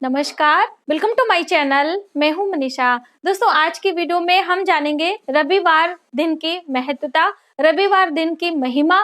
नमस्कार, welcome to my channel. मैं हूं मनीषा। दोस्तों, आज की वीडियो में हम जानेंगे रविवार दिन की महत्वता, रविवार दिन की महिमा।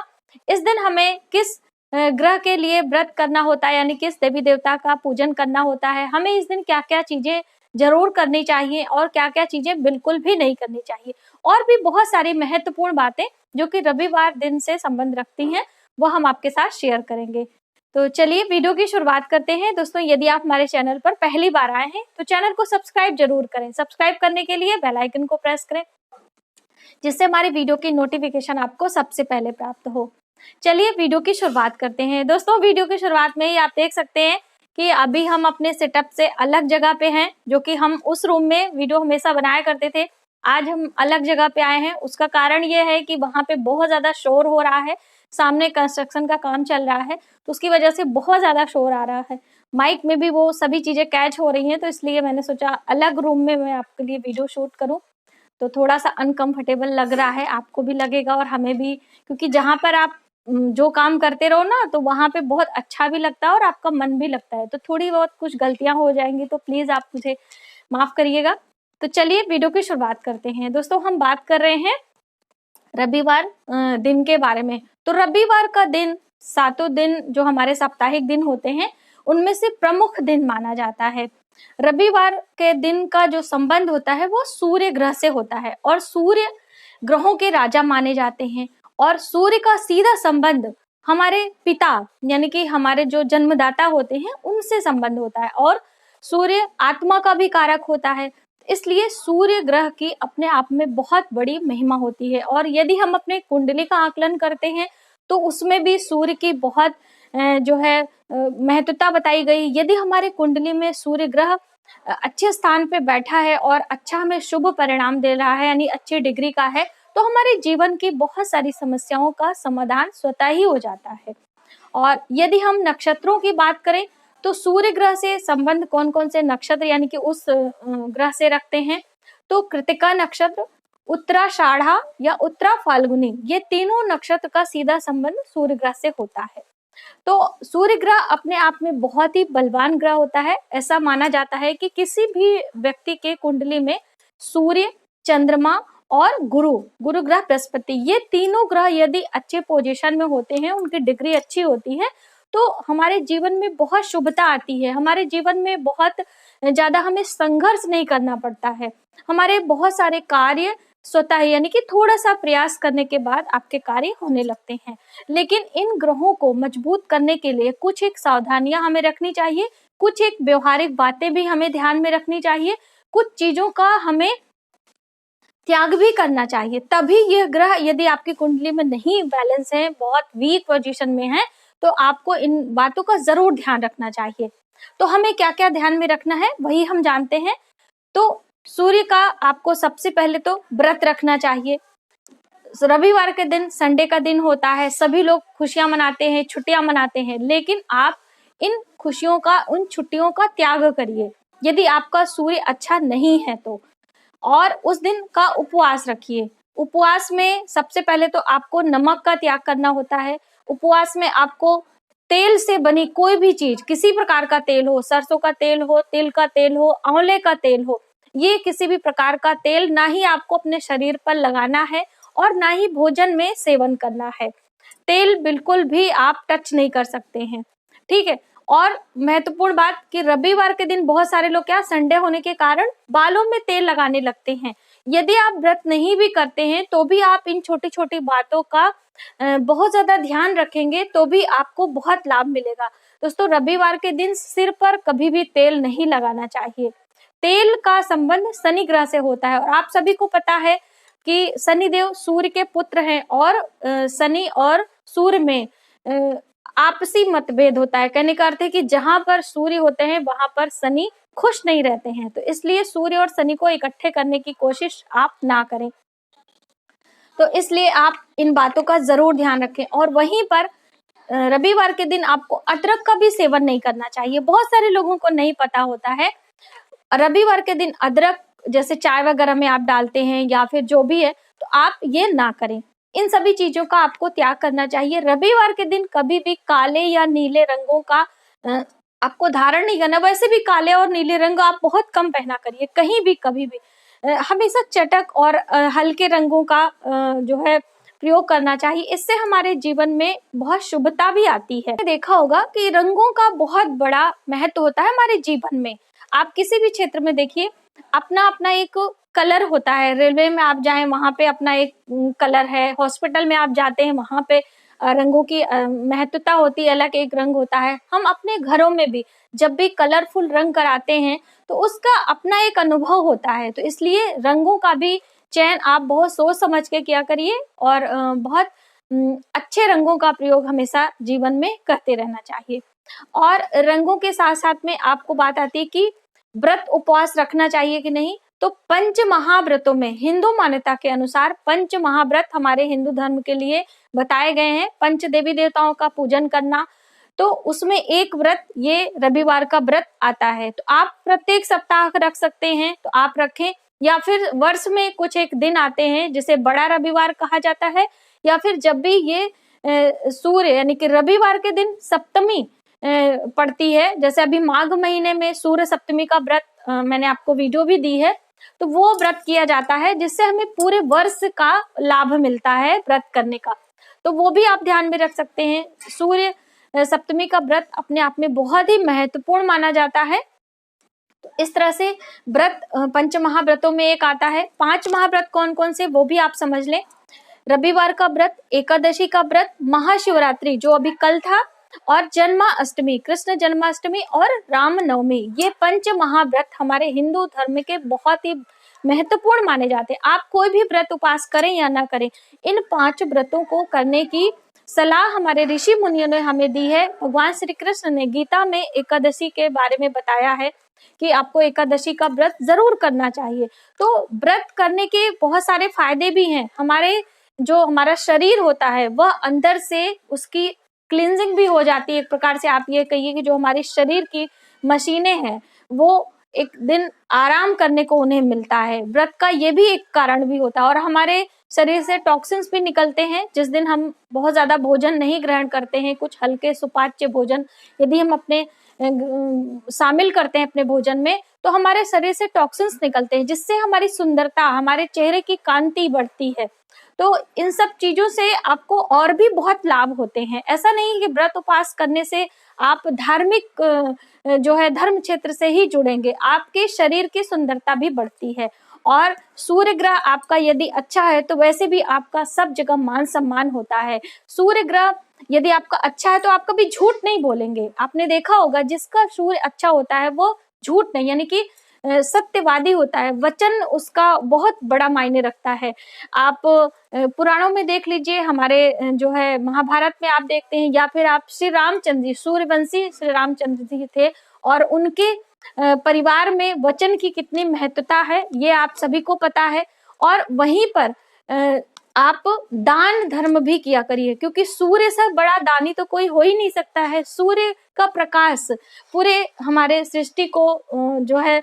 इस दिन हमें किस ग्रह के लिए व्रत करना होता है, यानी किस देवी देवता का पूजन करना होता है, हमें इस दिन क्या क्या चीजें जरूर करनी चाहिए और क्या क्या चीजें बिल्कुल भी नहीं करनी चाहिए, और भी बहुत सारी महत्वपूर्ण बातें जो कि रविवार दिन से संबंध रखती हैं, वो हम आपके साथ शेयर करेंगे। तो चलिए वीडियो की शुरुआत करते हैं। दोस्तों, यदि आप हमारे चैनल पर पहली बार आए हैं तो चैनल को सब्सक्राइब जरूर करें। सब्सक्राइब करने के लिए बेल आइकन को प्रेस करें, जिससे हमारी वीडियो की नोटिफिकेशन आपको सबसे पहले प्राप्त हो। चलिए वीडियो की शुरुआत करते हैं। दोस्तों, वीडियो की शुरुआत में ही आप देख सकते हैं कि अभी हम अपने सेटअप से अलग जगह पे हैं, जो कि हम उस रूम में वीडियो हमेशा बनाया करते थे। आज हम अलग जगह पे आए हैं। उसका कारण ये है कि वहां पे बहुत ज्यादा शोर हो रहा है, सामने कंस्ट्रक्शन का काम चल रहा है, तो उसकी वजह से बहुत ज्यादा शोर आ रहा है। माइक में भी वो सभी चीजें कैच हो रही हैं, तो इसलिए मैंने सोचा अलग रूम में मैं आपके लिए वीडियो शूट करूं। तो थोड़ा सा अनकंफर्टेबल लग रहा है, आपको भी लगेगा और हमें भी, क्योंकि जहां पर आप जो काम करते रहो ना, तो वहां पे बहुत अच्छा भी लगता है और आपका मन भी लगता है। तो थोड़ी बहुत कुछ गलतियां हो जाएंगी, तो प्लीज आप मुझे माफ करिएगा। तो चलिए वीडियो की शुरुआत करते हैं। दोस्तों, हम बात कर रहे हैं रविवार दिन के बारे में। तो रविवार का दिन, सातों दिन जो हमारे साप्ताहिक दिन होते हैं, उनमें से प्रमुख दिन माना जाता है। रविवार के दिन का जो संबंध होता है वो सूर्य ग्रह से होता है, और सूर्य ग्रहों के राजा माने जाते हैं। और सूर्य का सीधा संबंध हमारे पिता, यानी कि हमारे जो जन्मदाता होते हैं, उनसे संबंध होता है। और सूर्य आत्मा का भी कारक होता है, इसलिए सूर्य ग्रह की अपने आप में बहुत बड़ी महिमा होती है। और यदि हम अपने कुंडली का आकलन करते हैं तो उसमें भी सूर्य की बहुत जो है महत्वता बताई गई। यदि हमारे कुंडली में सूर्य ग्रह अच्छे स्थान पे बैठा है और अच्छा हमें शुभ परिणाम दे रहा है, यानी अच्छी डिग्री का है, तो हमारे जीवन की बहुत सारी समस्याओं का समाधान स्वतः ही हो जाता है। और यदि हम नक्षत्रों की बात करें तो सूर्य ग्रह से संबंध कौन कौन से नक्षत्र यानी कि उस ग्रह से रखते हैं, तो कृतिका नक्षत्र, उत्तराषाढ़ा या उत्तरा फाल्गुनी, ये तीनों नक्षत्र का सीधा संबंध सूर्य ग्रह से होता है। तो सूर्य ग्रह अपने आप में बहुत ही बलवान ग्रह होता है। ऐसा माना जाता है कि किसी भी व्यक्ति के कुंडली में सूर्य, चंद्रमा और गुरु ग्रह बृहस्पति, ये तीनों ग्रह यदि अच्छे पोजीशन में होते हैं, उनकी डिग्री अच्छी होती है, तो हमारे जीवन में बहुत शुभता आती है। हमारे जीवन में बहुत ज्यादा हमें संघर्ष नहीं करना पड़ता है। हमारे बहुत सारे कार्य स्वतः ही, यानी कि थोड़ा सा प्रयास करने के बाद आपके कार्य होने लगते हैं। लेकिन इन ग्रहों को मजबूत करने के लिए कुछ एक सावधानियां हमें रखनी चाहिए, कुछ एक व्यवहारिक बातें भी हमें ध्यान में रखनी चाहिए, कुछ चीजों का हमें त्याग भी करना चाहिए। तभी यह ग्रह यदि आपकी कुंडली में नहीं बैलेंस है, बहुत वीक पोजीशन में है, तो आपको इन बातों का जरूर ध्यान रखना चाहिए। तो हमें क्या क्या ध्यान में रखना है वही हम जानते हैं। तो सूर्य का आपको सबसे पहले तो व्रत रखना चाहिए। रविवार के दिन, संडे का दिन होता है, सभी लोग खुशियां मनाते हैं, छुट्टियां मनाते हैं, लेकिन आप इन खुशियों का, उन छुट्टियों का त्याग करिए यदि आपका सूर्य अच्छा नहीं है तो। और उस दिन का उपवास रखिए। उपवास में सबसे पहले तो आपको नमक का त्याग करना होता है। उपवास में आपको तेल से बनी कोई भी चीज, किसी प्रकार का तेल हो, सरसों का तेल हो, तिल का तेल हो, आंवले का तेल हो, ये किसी भी प्रकार का तेल ना ही आपको अपने शरीर पर लगाना है और ना ही भोजन में सेवन करना है। तेल बिल्कुल भी आप टच नहीं कर सकते हैं, ठीक है। और महत्वपूर्ण बात कि रविवार के दिन बहुत सारे लोग क्या, संडे होने के कारण बालों में तेल लगाने लगते हैं। यदि आप व्रत नहीं भी करते हैं तो भी आप इन छोटी छोटी बातों का बहुत ज्यादा ध्यान रखेंगे तो भी आपको बहुत लाभ मिलेगा। दोस्तों, रविवार के दिन सिर पर कभी भी तेल नहीं लगाना चाहिए। तेल का संबंध शनि ग्रह से होता है, और आप सभी को पता है कि शनिदेव सूर्य के पुत्र हैं, और शनि और सूर्य में आपसी मतभेद होता है। कहने का अर्थ है कि जहां पर सूर्य होते हैं वहां पर शनि खुश नहीं रहते हैं, तो इसलिए सूर्य और शनि को इकट्ठे करने की कोशिश आप ना करें। तो इसलिए आप इन बातों का जरूर ध्यान रखें। और वहीं पर रविवार के दिन आपको अदरक का भी सेवन नहीं करना चाहिए। बहुत सारे लोगों को नहीं पता होता है, रविवार के दिन अदरक जैसे चाय वगैरह में आप डालते हैं या फिर जो भी है, तो आप ये ना करें। इन सभी चीजों का आपको त्याग करना चाहिए। रविवार के दिन कभी भी काले या नीले रंगों का आपको धारण नहीं करना। वैसे भी काले और नीले रंग आप बहुत कम पहना करिए, कहीं भी कभी भी। हमेशा चटक और हल्के रंगों का जो है प्रयोग करना चाहिए। इससे हमारे जीवन में बहुत शुभता भी आती है। देखा होगा कि रंगों का बहुत बड़ा महत्व होता है हमारे जीवन में। आप किसी भी क्षेत्र में देखिए, अपना अपना एक कलर होता है। रेलवे में आप जाएं, वहां पे अपना एक कलर है। हॉस्पिटल में आप जाते हैं, वहां पे रंगों की महत्वता होती है, अलग एक रंग होता है। हम अपने घरों में भी जब भी कलरफुल रंग कराते हैं तो उसका अपना एक अनुभव होता है। तो इसलिए रंगों का भी चयन आप बहुत सोच समझ के किया करिए और बहुत अच्छे रंगों का प्रयोग हमेशा जीवन में करते रहना चाहिए। और रंगों के साथ साथ में आपको बात आती है कि व्रत उपवास रखना चाहिए कि नहीं। तो पंच महाव्रतों में हिंदू मान्यता के अनुसार पंच महाव्रत हमारे हिंदू धर्म के लिए बताए गए हैं। पंच देवी देवताओं का पूजन करना, तो उसमें एक व्रत ये रविवार का व्रत आता है। तो आप प्रत्येक सप्ताह रख सकते हैं तो आप रखें, या फिर वर्ष में कुछ एक दिन आते हैं जिसे बड़ा रविवार कहा जाता है, या फिर जब भी ये सूर्य यानी कि रविवार के दिन सप्तमी पड़ती है, जैसे अभी माघ महीने में सूर्य सप्तमी का व्रत मैंने आपको वीडियो भी दी है, तो वो व्रत किया जाता है जिससे हमें पूरे वर्ष का लाभ मिलता है व्रत करने का। तो वो भी आप ध्यान में रख सकते हैं। सूर्य सप्तमी का व्रत अपने आप में बहुत ही महत्वपूर्ण माना जाता है। तो इस तरह से व्रत पंच महाव्रतों में एक आता है। 5 महाव्रत कौन कौन से वो भी आप समझ लें। रविवार का व्रत, एकादशी का व्रत, महाशिवरात्रि जो अभी कल था, और जन्माष्टमी, कृष्ण जन्माष्टमी और रामनवमी, ये पंच महाव्रत हमारे हिंदू धर्म के बहुत ही महत्वपूर्ण माने जाते हैं। आप कोई भी व्रत उपास करें या ना करें, इन 5 व्रतों को करने की सलाह हमारे ऋषि मुनियों ने हमें दी है। भगवान श्री कृष्ण ने गीता में एकादशी के बारे में बताया है कि आपको एकादशी का व्रत जरूर करना चाहिए। तो व्रत करने के बहुत सारे फायदे भी हैं। हमारा शरीर होता है वह अंदर से उसकी क्लींजिंग भी हो जाती है। एक प्रकार से आप ये कहिए कि जो हमारे शरीर की मशीनें हैं वो एक दिन आराम करने को उन्हें मिलता है। व्रत का ये भी एक कारण भी होता है। और हमारे शरीर से टॉक्सिन्स भी निकलते हैं। जिस दिन हम बहुत ज्यादा भोजन नहीं ग्रहण करते हैं, कुछ हल्के सुपाच्य भोजन यदि हम अपने शामिल करते हैं अपने भोजन में, तो हमारे शरीर से टॉक्सिन्स निकलते हैं जिससे हमारी सुंदरता, हमारे चेहरे की कांति बढ़ती है। तो इन सब चीजों से आपको और भी बहुत लाभ होते हैं। ऐसा नहीं कि व्रत उपास करने से आप धार्मिक जो है धर्म क्षेत्र से ही जुड़ेंगे, आपके शरीर की सुंदरता भी बढ़ती है। और सूर्य ग्रह आपका यदि अच्छा है तो वैसे भी आपका सब जगह मान सम्मान होता है। सूर्य ग्रह यदि आपका अच्छा है तो आप कभी झूठ नहीं बोलेंगे। आपने देखा होगा जिसका सूर्य अच्छा होता है वो झूठ नहीं, यानी कि सत्यवादी होता है। वचन उसका बहुत बड़ा मायने रखता है। आप पुराणों में देख लीजिए, हमारे जो है महाभारत में आप देखते हैं, या फिर आप श्री रामचंद्र जी, सूर्यवंशी श्री रामचंद्र जी थे, और उनके परिवार में वचन की कितनी महत्वता है ये आप सभी को पता है। और वहीं पर आप दान धर्म भी किया करिए, क्योंकि सूर्य से बड़ा दानी तो कोई हो ही नहीं सकता है। सूर्य का प्रकाश पूरे हमारे सृष्टि को जो है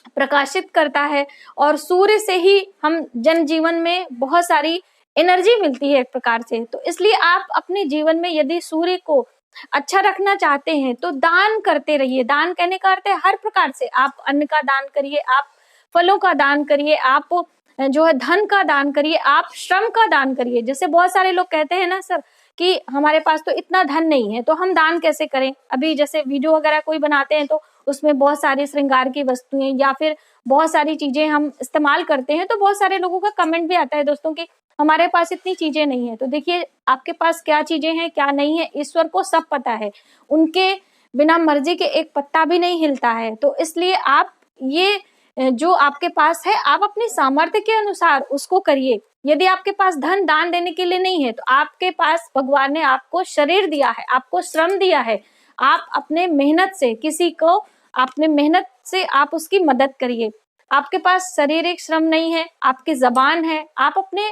प्रकाशित करता है, और सूर्य से ही हम जनजीवन में बहुत सारी एनर्जी मिलती है एक प्रकार से। तो इसलिए आप अपने जीवन में यदि सूर्य को अच्छा रखना चाहते हैं तो दान करते रहिए। दान कहने का अर्थ है हर प्रकार से। आप अन्न का दान करिए, आप फलों का दान करिए, आप जो है धन का दान करिए, आप श्रम का दान करिए। जैसे बहुत सारे लोग कहते हैं ना सर कि हमारे पास तो इतना धन नहीं है तो हम दान कैसे करें। अभी जैसे वीडियो वगैरह कोई बनाते हैं तो उसमें बहुत सारी श्रृंगार की वस्तुएं या फिर बहुत सारी चीजें हम इस्तेमाल करते हैं, तो बहुत सारे लोगों का कमेंट भी आता है दोस्तों कि हमारे पास इतनी चीजें नहीं है। तो देखिए आपके पास क्या चीजें हैं क्या नहीं है, ईश्वर को सब पता है। उनके बिना मर्जी के एक पत्ता भी नहीं हिलता है। तो इसलिए आप ये जो आपके पास है आप अपनी सामर्थ्य के अनुसार उसको करिए। यदि आपके पास धन दान देने के लिए नहीं है तो आपके पास भगवान ने आपको शरीर दिया है, आपको श्रम दिया है, आप अपने मेहनत से किसी को अपने मेहनत से आप उसकी मदद करिए। आपके पास शारीरिक श्रम नहीं है, आपकी जबान है, आप अपने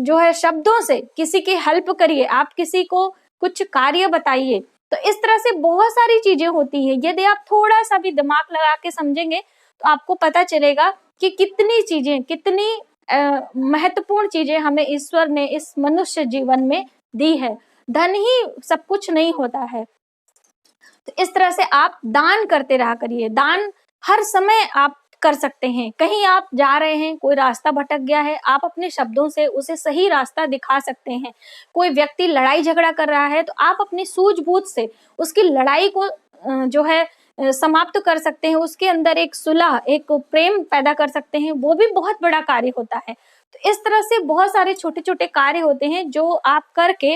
जो है शब्दों से किसी की हेल्प करिए, आप किसी को कुछ कार्य बताइए। तो इस तरह से बहुत सारी चीजें होती हैं। यदि आप थोड़ा सा भी दिमाग लगा के समझेंगे तो आपको पता चलेगा कि कितनी चीजें, कितनी महत्वपूर्ण चीजें हमें ईश्वर ने इस मनुष्य जीवन में दी है। धन ही सब कुछ नहीं होता है। तो इस तरह से आप दान करते रहा करिए। दान हर समय आप कर सकते हैं। कहीं आप जा रहे हैं, कोई रास्ता भटक गया है, आप अपने शब्दों से उसे सही रास्ता दिखा सकते हैं। कोई व्यक्ति लड़ाई झगड़ा कर रहा है तो आप अपनी सूझबूझ से उसकी लड़ाई को जो है समाप्त कर सकते हैं। उसके अंदर एक सुलह, एक प्रेम पैदा कर सकते हैं। वो भी बहुत बड़ा कार्य होता है। तो इस तरह से बहुत सारे छोटे छोटे कार्य होते हैं जो आप करके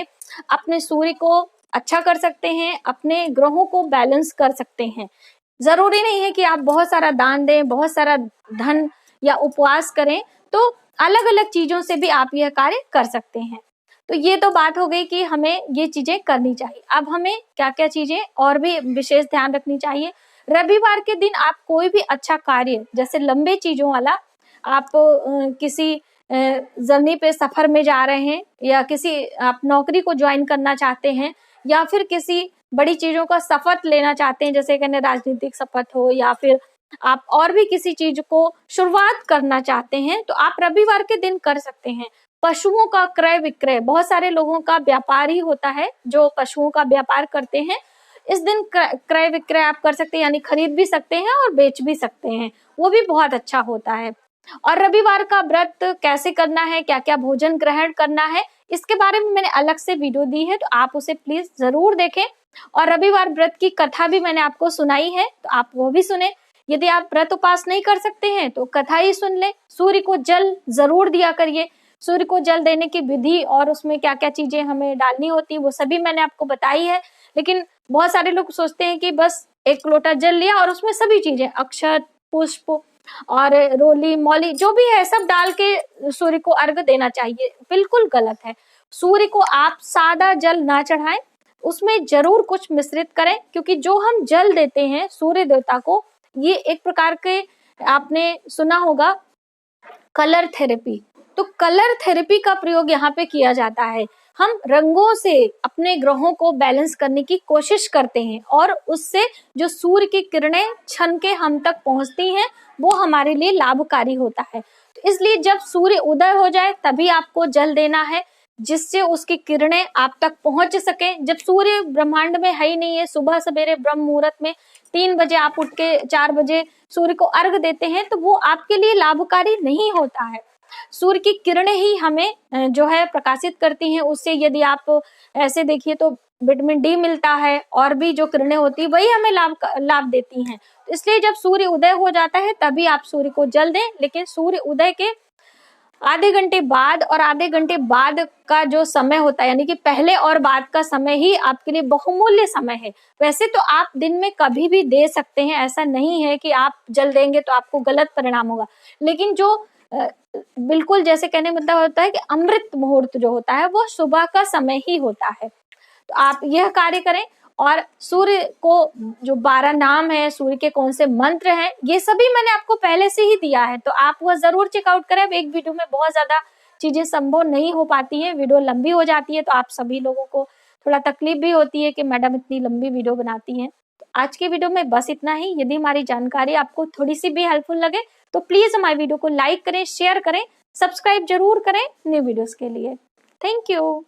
अपने सूर्य को अच्छा कर सकते हैं, अपने ग्रहों को बैलेंस कर सकते हैं। जरूरी नहीं है कि आप बहुत सारा दान दें, बहुत सारा धन या उपवास करें, तो अलग अलग चीजों से भी आप यह कार्य कर सकते हैं। तो ये तो बात हो गई कि हमें ये चीजें करनी चाहिए। अब हमें क्या क्या चीजें और भी विशेष ध्यान रखनी चाहिए। रविवार के दिन आप कोई भी अच्छा कार्य, जैसे लंबे चीजों वाला, आप किसी जर्नी पे सफर में जा रहे हैं, या किसी आप नौकरी को ज्वाइन करना चाहते हैं, या फिर किसी बड़ी चीजों का शपथ लेना चाहते हैं, जैसे कहने राजनीतिक शपथ हो, या फिर आप और भी किसी चीज को शुरुआत करना चाहते हैं, तो आप रविवार के दिन कर सकते हैं। पशुओं का क्रय विक्रय, बहुत सारे लोगों का व्यापार ही होता है जो पशुओं का व्यापार करते हैं। इस दिन क्रय विक्रय आप कर सकते हैं, यानी खरीद भी सकते हैं और बेच भी सकते हैं। वो भी बहुत अच्छा होता है। और रविवार का व्रत कैसे करना है, क्या क्या भोजन ग्रहण करना है, इसके बारे में मैंने अलग से वीडियो दी है, तो आप उसे प्लीज जरूर देखें। और रविवार व्रत की कथा भी मैंने आपको सुनाई है, तो आप वो भी सुने। यदि आप व्रत उपास नहीं कर सकते हैं तो कथा ही सुन ले। सूर्य को जल जरूर दिया करिए। सूर्य को जल देने की विधि और उसमें क्या क्या चीजें हमें डालनी होती है वो सभी मैंने आपको बताई है। लेकिन बहुत सारे लोग सोचते हैं कि बस एक लोटा जल लिया और उसमें सभी चीजें, अक्षत, पुष्प और रोली मौली जो भी है सब डाल के सूर्य को अर्घ देना चाहिए। बिल्कुल गलत है। सूर्य को आप सादा जल ना चढ़ाएं, उसमें जरूर कुछ मिश्रित करें, क्योंकि जो हम जल देते हैं सूर्य देवता को, ये एक प्रकार के, आपने सुना होगा कलर थेरेपी। तो कलर थेरेपी का प्रयोग यहाँ पे किया जाता है। हम रंगों से अपने ग्रहों को बैलेंस करने की कोशिश करते हैं और उससे जो सूर्य की किरणें छन के हम तक पहुंचती हैं वो हमारे लिए लाभकारी होता है। तो इसलिए जब सूर्य उदय हो जाए तभी आपको जल देना है, जिससे उसकी किरणें आप तक पहुंच सके। जब सूर्य ब्रह्मांड में है ही नहीं है, सुबह सवेरे ब्रह्म मुहूर्त में 3 बजे आप उठ के 4 बजे सूर्य को अर्घ देते हैं, तो वो आपके लिए लाभकारी नहीं होता है। सूर्य की किरणें ही हमें जो है प्रकाशित करती हैं। उससे यदि आप ऐसे देखिए तो विटामिन डी मिलता है, और भी जो किरणें होती है वही हमें लाभ देती हैं। तो इसलिए जब सूर्य उदय हो जाता है तभी आप सूर्य को जल दें। लेकिन सूर्य उदय के आधे घंटे बाद और आधे घंटे बाद का जो समय होता है, यानी कि पहले और बाद का समय ही आपके लिए बहुमूल्य समय है। वैसे तो आप दिन में कभी भी दे सकते हैं, ऐसा नहीं है कि आप जल देंगे तो आपको गलत परिणाम होगा। लेकिन जो बिल्कुल जैसे कहने मतलब होता है कि अमृत मुहूर्त जो होता है वो सुबह का समय ही होता है। तो आप यह कार्य करें। और सूर्य को जो 12 नाम है, सूर्य के कौन से मंत्र हैं, ये सभी मैंने आपको पहले से ही दिया है, तो आप वह जरूर चेकआउट करें। अब एक वीडियो में बहुत ज्यादा चीजें संभव नहीं हो पाती है, वीडियो लंबी हो जाती है, तो आप सभी लोगों को थोड़ा तकलीफ भी होती है कि मैडम इतनी लंबी वीडियो बनाती हैं। तो आज की वीडियो में बस इतना ही। यदि हमारी जानकारी आपको थोड़ी सी भी हेल्पफुल लगे तो प्लीज हमारी वीडियो को लाइक करें, शेयर करें, सब्सक्राइब जरूर करें न्यू वीडियोस के लिए। Thank you.